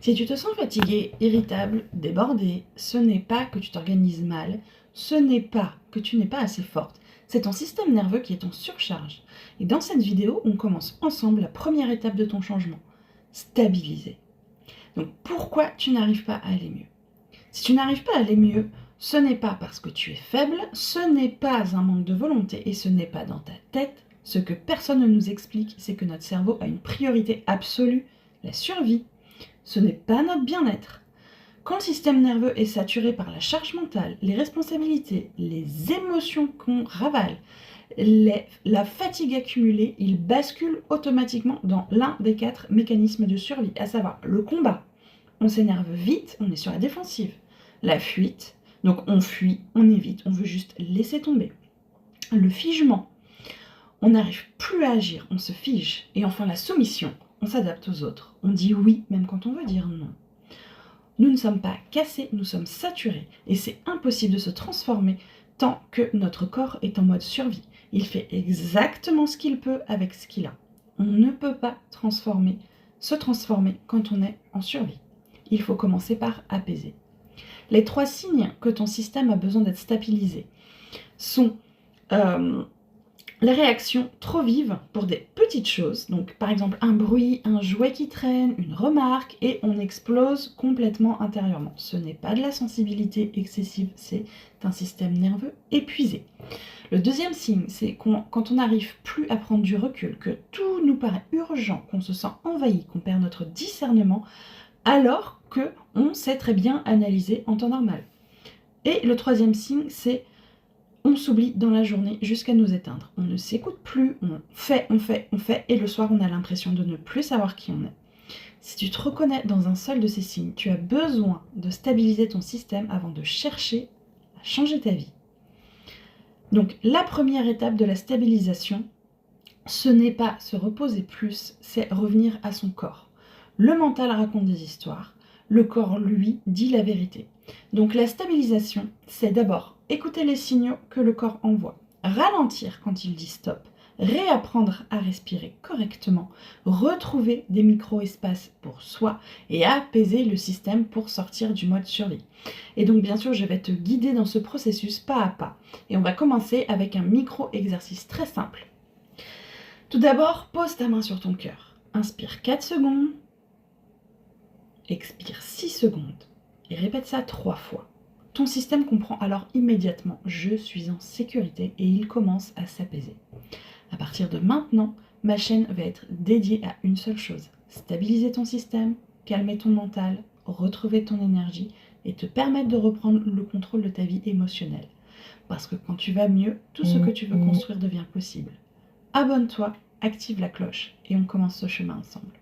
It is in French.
Si tu te sens fatigué, irritable, débordé, ce n'est pas que tu t'organises mal, ce n'est pas que tu n'es pas assez forte, c'est ton système nerveux qui est en surcharge. Et dans cette vidéo, on commence ensemble la première étape de ton changement, stabiliser. Donc pourquoi tu n'arrives pas à aller mieux? Si tu n'arrives pas à aller mieux, ce n'est pas parce que tu es faible, ce n'est pas un manque de volonté et ce n'est pas dans ta tête. Ce que personne ne nous explique, c'est que notre cerveau a une priorité absolue, la survie. Ce n'est pas notre bien-être. Quand le système nerveux est saturé par la charge mentale, les responsabilités, les émotions qu'on ravale, la fatigue accumulée, il bascule automatiquement dans l'un des 4 mécanismes de survie, à savoir le combat. On s'énerve vite, on est sur la défensive. La fuite, donc on fuit, on évite, on veut juste laisser tomber. Le figement, on n'arrive plus à agir, on se fige. Et enfin la soumission, on s'adapte aux autres. On dit oui même quand on veut dire non. Nous ne sommes pas cassés, nous sommes saturés. Et c'est impossible de se transformer tant que notre corps est en mode survie. Il fait exactement ce qu'il peut avec ce qu'il a. On ne peut pas se transformer quand on est en survie. Il faut commencer par apaiser. Les 3 signes que ton système a besoin d'être stabilisé sont les réactions trop vives pour des petites choses, donc par exemple un bruit, un jouet qui traîne, une remarque, et on explose complètement intérieurement. Ce n'est pas de la sensibilité excessive, c'est un système nerveux épuisé. Le deuxième signe, c'est quand on n'arrive plus à prendre du recul, que tout nous paraît urgent, qu'on se sent envahi, qu'on perd notre discernement, alors qu'on sait très bien analyser en temps normal. Et le troisième signe, c'est on s'oublie dans la journée jusqu'à nous éteindre. On ne s'écoute plus, on fait, et le soir on a l'impression de ne plus savoir qui on est. Si tu te reconnais dans un seul de ces signes, tu as besoin de stabiliser ton système avant de chercher à changer ta vie. Donc la première étape de la stabilisation, ce n'est pas se reposer plus, c'est revenir à son corps. Le mental raconte des histoires, le corps, lui, dit la vérité. Donc la stabilisation, c'est d'abord écouter les signaux que le corps envoie, ralentir quand il dit stop, réapprendre à respirer correctement, retrouver des micro-espaces pour soi et apaiser le système pour sortir du mode survie. Et donc bien sûr, je vais te guider dans ce processus pas à pas. Et on va commencer avec un micro-exercice très simple. Tout d'abord, pose ta main sur ton cœur. Inspire 4 secondes. Expire 6 secondes. Et répète ça 3 fois. Ton système comprend alors immédiatement « je suis en sécurité » et il commence à s'apaiser. À partir de maintenant, ma chaîne va être dédiée à une seule chose. Stabiliser ton système, calmer ton mental, retrouver ton énergie et te permettre de reprendre le contrôle de ta vie émotionnelle. Parce que quand tu vas mieux, tout ce que tu veux construire devient possible. Abonne-toi, active la cloche et on commence ce chemin ensemble.